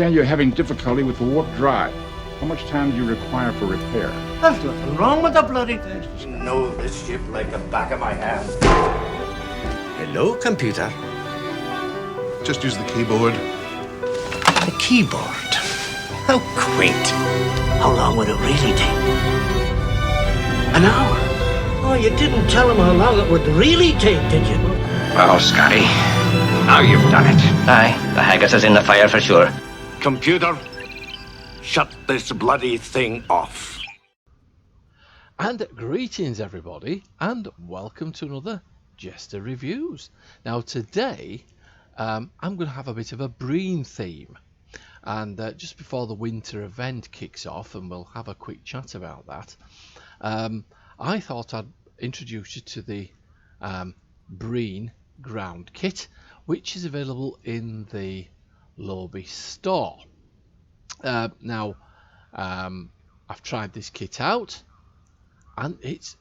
understand you're having difficulty with the warp drive. How much time do you require for repair? There's nothing wrong with the bloody thing. You know this ship like the back of my hand. Hello, computer. Just use the keyboard. The keyboard. How quaint. How long would it really take? An hour. Oh, you didn't tell him how long it would really take, did you? Well, Scotty, now you've done it. Aye, the haggis is in the fire for sure. Computer, shut this bloody thing off. And greetings everybody, and welcome to another JeSter Reviews. Now today I'm going to have a bit of a Breen theme, and just before the winter event kicks off, and we'll have a quick chat about that, I thought I'd introduce you to the Breen ground kit, which is available in the Lobby store. Now I've tried this kit out and it's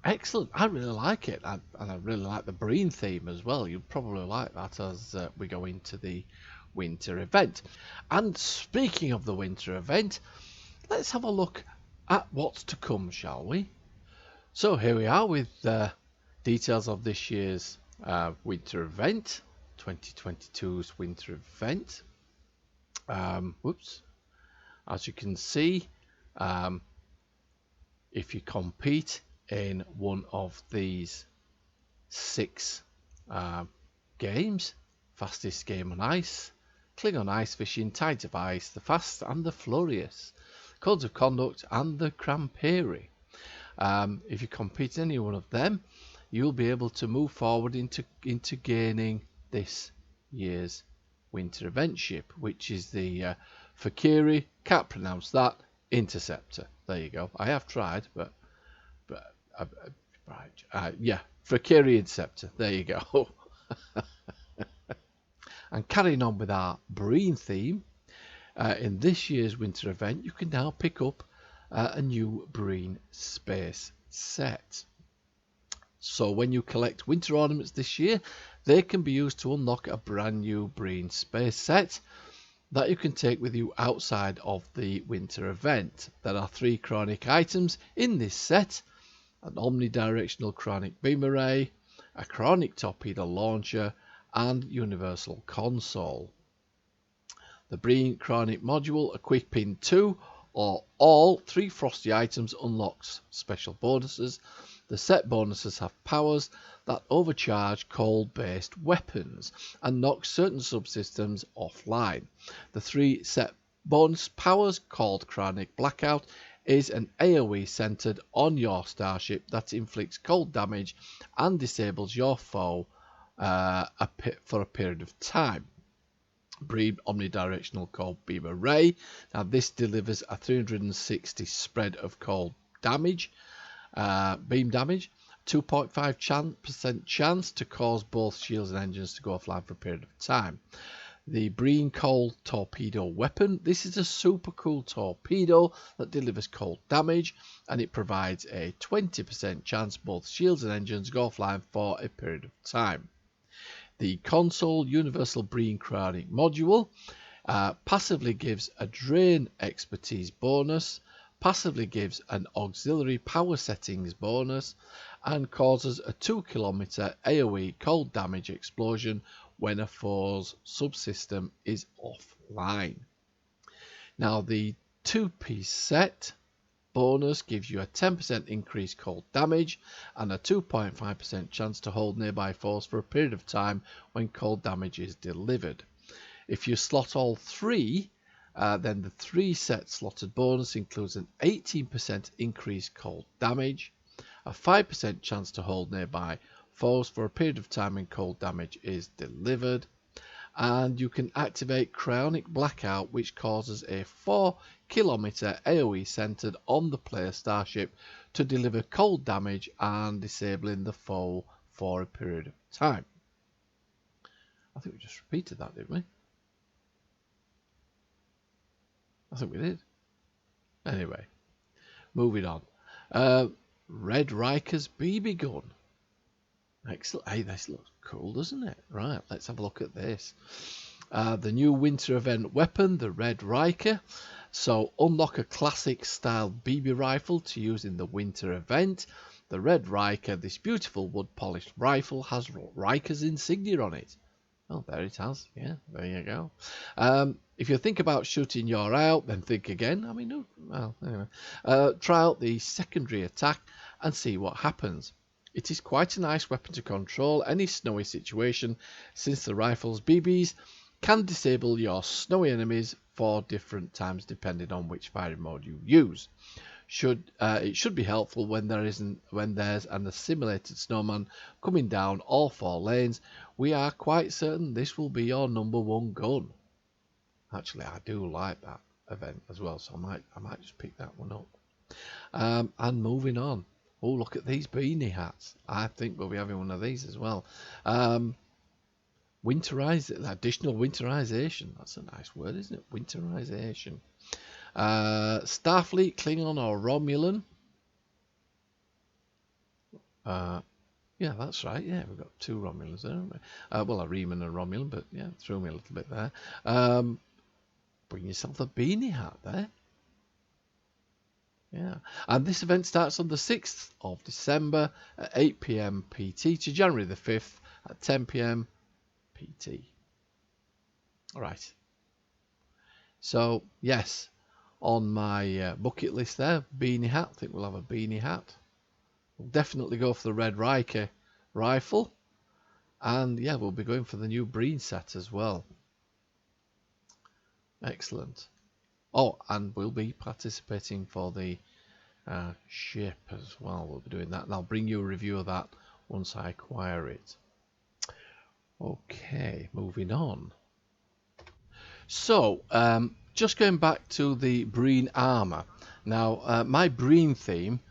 excellent. I really like it, and I really like the Breen theme as well. You'll probably like that as we go into the winter event. And speaking of the winter event, let's have a look at what's to come, shall we? So here we are with details of this year's winter event, 2022's winter event. As you can see, if you compete in one of these 6 games, fastest game on ice, Klingon ice fishing, tides of ice, the fast and the furious, codes of conduct, and the Fek'ihri. If you compete in any one of them, you'll be able to move forward into gaining this year's winter event ship, which is the Fek'ihri, can't pronounce that, Interceptor. There you go. I have tried, but yeah, Fek'ihri Interceptor. There you go. And carrying on with our Breen theme, in this year's winter event, you can now pick up a new Breen space set. So when you collect winter ornaments this year, they can be used to unlock a brand new Breen space set that you can take with you outside of the winter event. There are 3 chronic items in this set: an omnidirectional chronic beam array, a chronic torpedo launcher, and universal console. The Breen chronic module equipping 2 or all 3 frosty items unlocks special bonuses. The set bonuses have powers that overcharge cold-based weapons and knock certain subsystems offline. The 3 set bonus powers, called Chronic Blackout, is an AoE centered on your starship that inflicts cold damage and disables your foe for a period of time. Breen omnidirectional cold beam array. Now this delivers a 360 spread of cold damage, beam damage, 2.5% chance to cause both shields and engines to go offline for a period of time. The Breen cold torpedo weapon. This is a super cool torpedo that delivers cold damage, and it provides a 20% chance both shields and engines go offline for a period of time. The console universal Breen chronic module passively gives a drain expertise bonus, passively gives an auxiliary power settings bonus, and causes a 2 km AoE cold damage explosion when a foe's subsystem is offline. Now the 2-piece set bonus gives you a 10% increased cold damage and a 2.5% chance to hold nearby foes for a period of time when cold damage is delivered. If you slot all 3, then the 3 set slotted bonus includes an 18% increased cold damage, a 5% chance to hold nearby foes for a period of time when cold damage is delivered, and you can activate Chronic Blackout, which causes a 4 km AoE centered on the player starship to deliver cold damage and disabling the foe for a period of time. I think we just repeated that, didn't we? I think we did. Anyway, moving on. Red Riker's BB gun. Excellent. Hey, this looks cool, doesn't it? Right, let's have a look at this. the new winter event weapon, the Red Riker. So unlock a classic style BB rifle to use in the winter event. The Red Riker, this beautiful wood polished rifle, has Riker's insignia on it. Oh, there it has. Yeah, there you go. If you think about shooting your eye out, then think again. I mean, no, well, anyway. Try out the secondary attack and see what happens. It is quite a nice weapon to control any snowy situation, since the rifle's BBs can disable your snowy enemies for different times depending on which firing mode you use. It should be helpful when there's an assimilated snowman coming down all 4 lanes. We are quite certain this will be your #1 gun. Actually, I do like that event as well, so I might just pick that one up. And moving on. Oh, look at these beanie hats. I think we'll be having one of these as well. Additional winterization. That's a nice word, isn't it? Winterization. Starfleet, Klingon or Romulan. Yeah, that's right. Yeah, we've got 2 Romulans there, haven't we? Well, a Riemann and Romulan, but yeah, threw me a little bit there. Bring yourself a beanie hat there. Yeah, and this event starts on the 6th of December at 8 PM PT to January the 5th at 10 PM PT. All right. So, yes, on my bucket list there, beanie hat. I think we'll have a beanie hat. We'll definitely go for the Red Riker rifle. And, yeah, we'll be going for the new Breen set as well. Excellent. Oh, and we'll be participating for the ship as well. We'll be doing that, and I'll bring you a review of that once I acquire it. Okay, moving on. So, just going back to the Breen Armour. Now, my Breen theme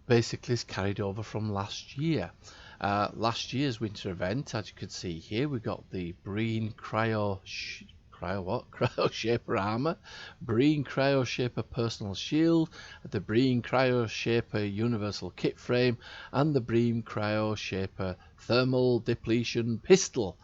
basically is carried over from last year. Last year's winter event, as you can see here, we got the Breen Cryo Shaper Armour, Breen Cryo Shaper Personal Shield, the Breen Cryo Shaper Universal Kit Frame, and the Breen Cryo Shaper Thermal Depletion Pistol.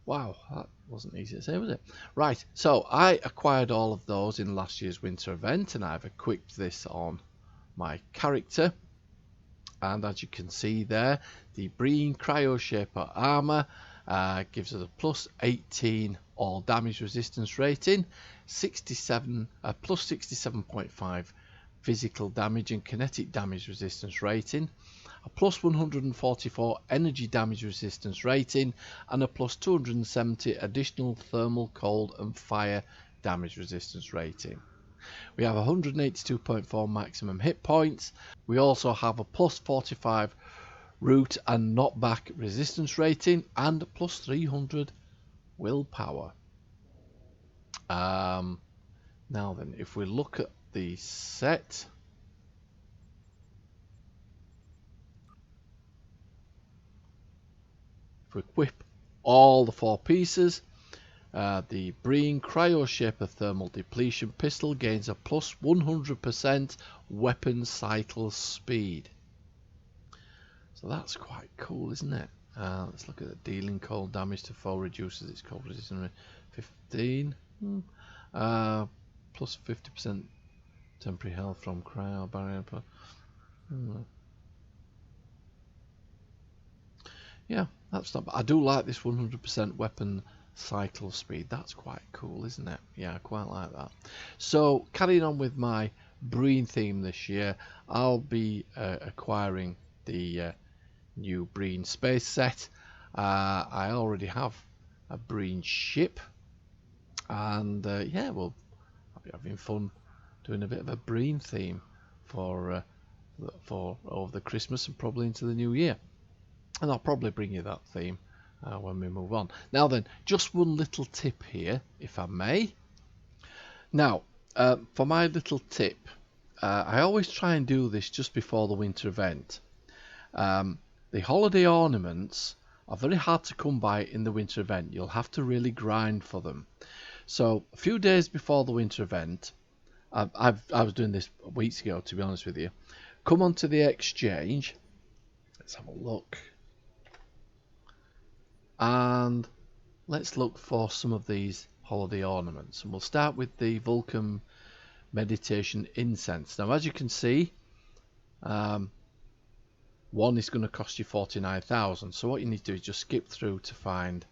Wow, that wasn't easy to say, was it? Right, so I acquired all of those in last year's winter event, and I've equipped this on my character. And as you can see there, the Breen Cryo Shaper Armour gives us a plus 18 all damage resistance rating, plus 67.5 physical damage and kinetic damage resistance rating, a plus 144 energy damage resistance rating, and a plus 270 additional thermal, cold and fire damage resistance rating. We have 182.4 maximum hit points. We also have a plus 45 root and knockback resistance rating and plus 300 willpower. Now then, if we look at the set, if we equip all the 4 pieces, the Breen Cryo Shaper Thermal Depletion Pistol gains a plus 100% weapon cycle speed. So that's quite cool, isn't it? Let's look at the dealing cold damage to foe, reduces its cold resistance 15. Plus 50% temporary health from cryo barrier. Yeah, that's not bad. I do like this 100% weapon cycle speed. That's quite cool, isn't it? Yeah, I quite like that. So carrying on with my Breen theme this year, I'll be acquiring the new Breen space set. I already have a Breen ship, and yeah, I'll be having fun doing a bit of a Breen theme for over the Christmas and probably into the new year. And I'll probably bring you that theme when we move on. Now then, just one little tip here, if I may. Now, for my little tip, I always try and do this just before the winter event. The holiday ornaments are very hard to come by in the winter event. You'll have to really grind for them. So a few days before the winter event, I was doing this weeks ago, to be honest with you. Come onto the exchange. Let's have a look. And let's look for some of these holiday ornaments, and we'll start with the Vulcan meditation incense. Now, as you can see, one is going to cost you 49,000. So what you need to do is just skip through to find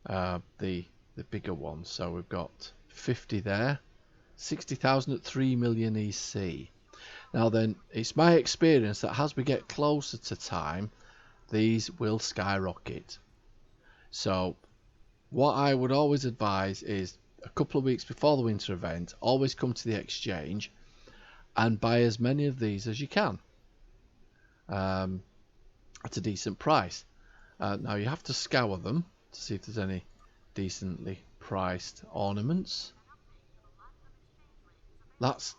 the bigger one. So we've got 50 there, 60,000 at 3 million EC. Now then, it's my experience that as we get closer to time, these will skyrocket. So what I would always advise is a couple of weeks before the winter event, always come to the exchange and buy as many of these as you can at a decent price. Now you have to scour them to see if there's any decently priced ornaments. That's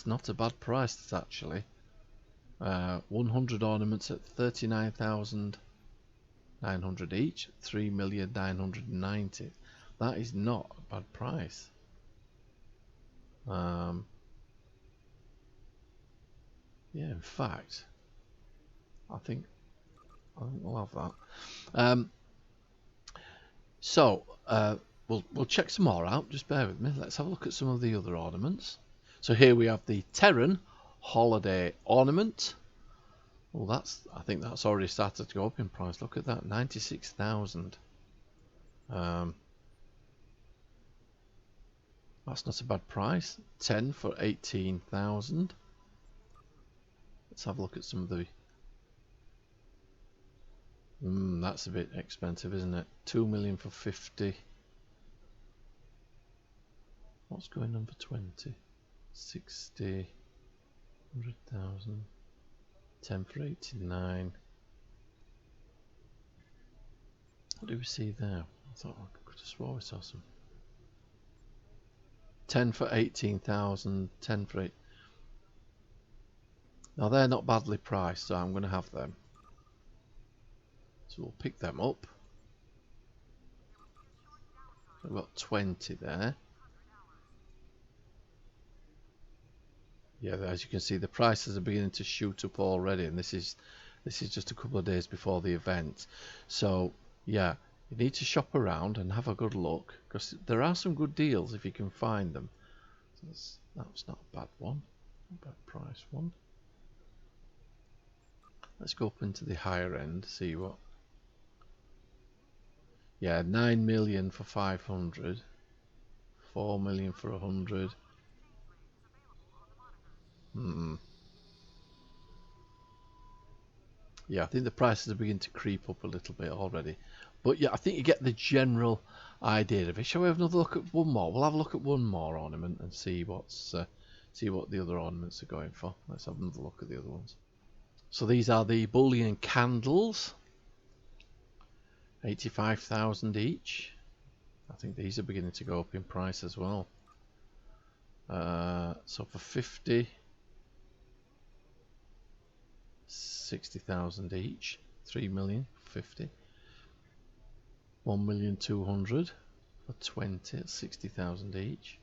not a bad price, it's actually 100 ornaments at 39,900 each, 3,990,000. That is not a bad price. Yeah, in fact, I think we'll have that. So we'll check some more out. Just bear with me. Let's have a look at some of the other ornaments. So here we have the Terran holiday ornament. Well, I think that's already started to go up in price. Look at that, 96,000. That's not a bad price. 10 for 18,000. Let's have a look at some of the. That's a bit expensive, isn't it? 2 million for 50. What's going on for 20? 60. 100,000. 10 for 89. What do we see there? I thought I could have swore we saw some. 10 for 18,000. 10 for 8. Now they're not badly priced, so I'm going to have them. So we'll pick them up. So we've got 20 there. Yeah, as you can see, the prices are beginning to shoot up already, and this is just a couple of days before the event. So yeah, you need to shop around and have a good look, because there are some good deals if you can find them. So that's not a bad one, not a bad price one. Let's go up into the higher end, see what. Yeah, 9 million for 500, 4 million for 100. Yeah, I think the prices are beginning to creep up a little bit already. But yeah, I think you get the general idea of it. Shall we have another look at one more? We'll have a look at one more ornament and see what the other ornaments are going for. Let's have another look at the other ones. So these are the bullion candles. 85,000 each. I think these are beginning to go up in price as well. So for 50, 60,000 each. 3 million for 50. 1,200,000 for 20 at 60,000 each.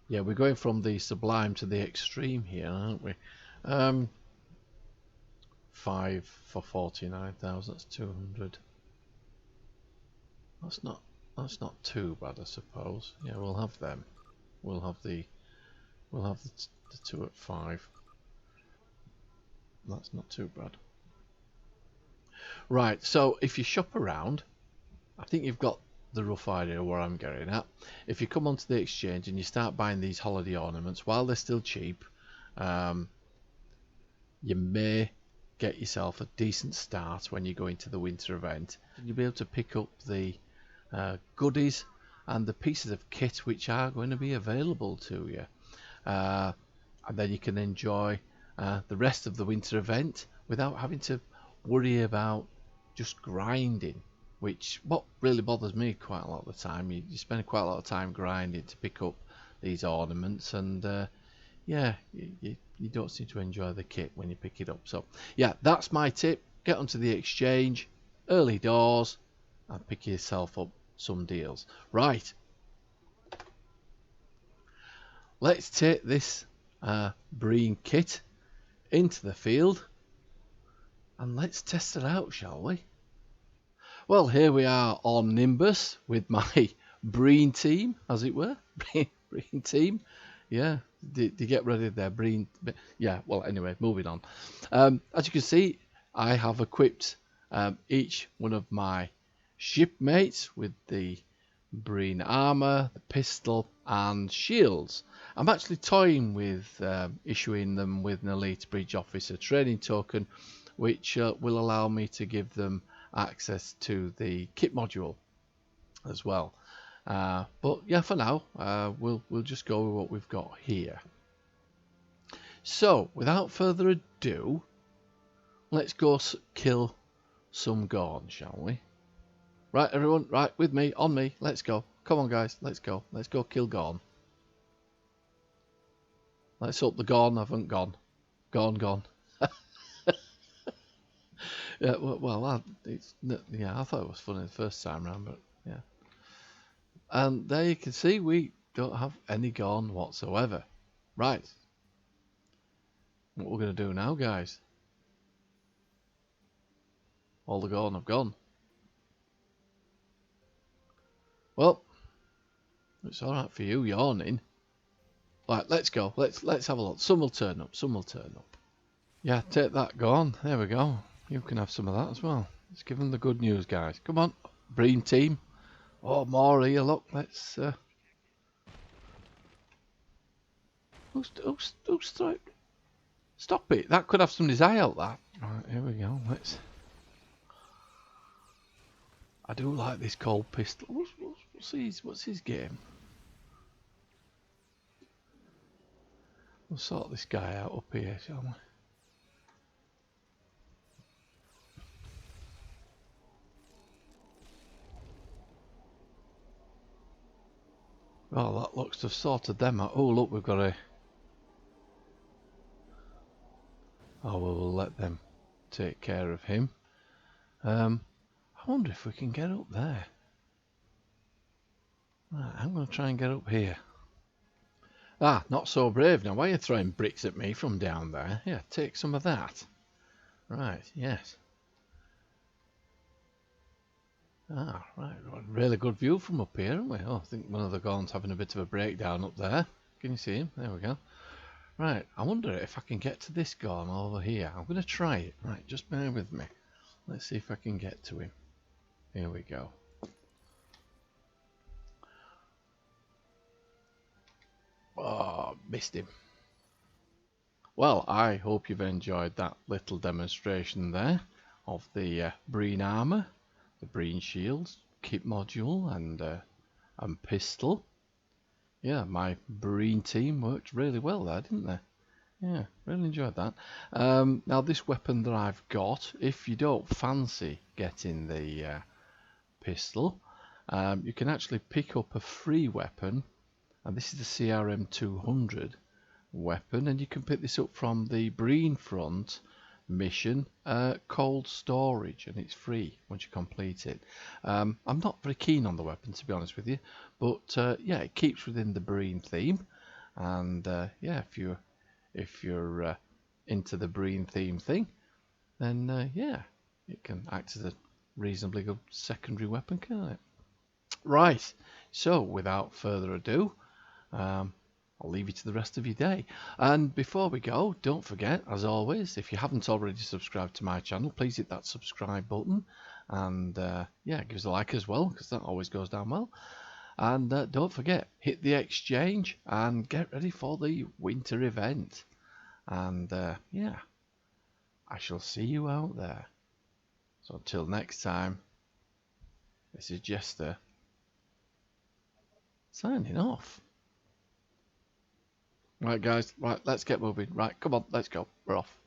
Yeah, we're going from the sublime to the extreme here, aren't we? 5 for 49,000. That's 200. That's not too bad, I suppose. Yeah, we'll have them. We'll have the two at 5. That's not too bad. Right, so if you shop around, I think you've got the rough idea of where I'm getting at. If you come onto the exchange and you start buying these holiday ornaments while they're still cheap, you may get yourself a decent start when you go into the winter event. You'll be able to pick up the goodies and the pieces of kit which are going to be available to you, and then you can enjoy the rest of the winter event without having to worry about just grinding, which what really bothers me quite a lot of the time. You spend quite a lot of time grinding to pick up these ornaments, and yeah, you don't seem to enjoy the kit when you pick it up. So yeah, that's my tip. Get onto the exchange early doors and pick yourself up some deals. Right, let's take this Breen kit into the field and let's test it out, shall we? Well, here we are on Nimbus with my Breen team, as it were. Breen team. Yeah, did you get ready there, Breen? Yeah, well, anyway, moving on. As you can see, I have equipped each one of my shipmates with the Breen Armour, the pistol, and shields. I'm actually toying with issuing them with an Elite Bridge Officer training token, which will allow me to give them access to the kit module as well. But yeah, for now, we'll just go with what we've got here. So, without further ado, let's go kill some Gorn, shall we? Right, everyone, right, with me, on me, let's go. Come on, guys, let's go. Let's go kill Gorn. Let's hope the Gorn haven't gone. Gone. Yeah, well, I thought it was funny the first time around, but yeah. And there you can see we don't have any Gorn whatsoever. Right. What we're going to do now, guys. All the Gorn have gone. Well, it's alright for you yawning. Right, let's go. Let's have a look. Some will turn up. Yeah, take that Gorn. There we go. You can have some of that as well. Let's give them the good news, guys. Come on, Breen team. Oh, more here. Look, let's. Who's throwing? Stop it! That could have somebody's eye out. That. Right, here we go. Let's. I do like this cold pistol. What's his game? We'll sort this guy out up here, shall we? Oh, that looks to have sorted them out. Oh, look, we've got a... Oh, well, we'll let them take care of him. I wonder if we can get up there. Right, I'm going to try and get up here. Ah, not so brave now. Why are you throwing bricks at me from down there? Yeah, take some of that. Right, yes. Ah, right, got a really good view from up here, haven't we? Oh, I think one of the Gorn's having a bit of a breakdown up there. Can you see him? There we go. Right, I wonder if I can get to this Gorn over here. I'm going to try it. Right, just bear with me. Let's see if I can get to him. Here we go. Oh, missed him. Well, I hope you've enjoyed that little demonstration there of the Breen Armour, the Breen Shields, kit module, and pistol. Yeah, my Breen team worked really well there, didn't they? Yeah, really enjoyed that. Now, this weapon that I've got, if you don't fancy getting the pistol, you can actually pick up a free weapon, and this is the CRM 200 weapon, and you can pick this up from the Breen Front mission, cold storage, and it's free once you complete it. I'm not very keen on the weapon, to be honest with you, but yeah, it keeps within the Breen theme, and yeah, if you're into the Breen theme thing, then yeah, it can act as a reasonably good secondary weapon, can't it? Right, so without further ado, I'll leave you to the rest of your day. And before we go, don't forget, as always, if you haven't already subscribed to my channel, please hit that subscribe button, and yeah, give us a like as well, because that always goes down well. And don't forget, hit the exchange and get ready for the winter event. And yeah, I shall see you out there. So until next time, this is JeSter signing off. Right, guys, right, let's get moving. Right, come on, let's go. We're off.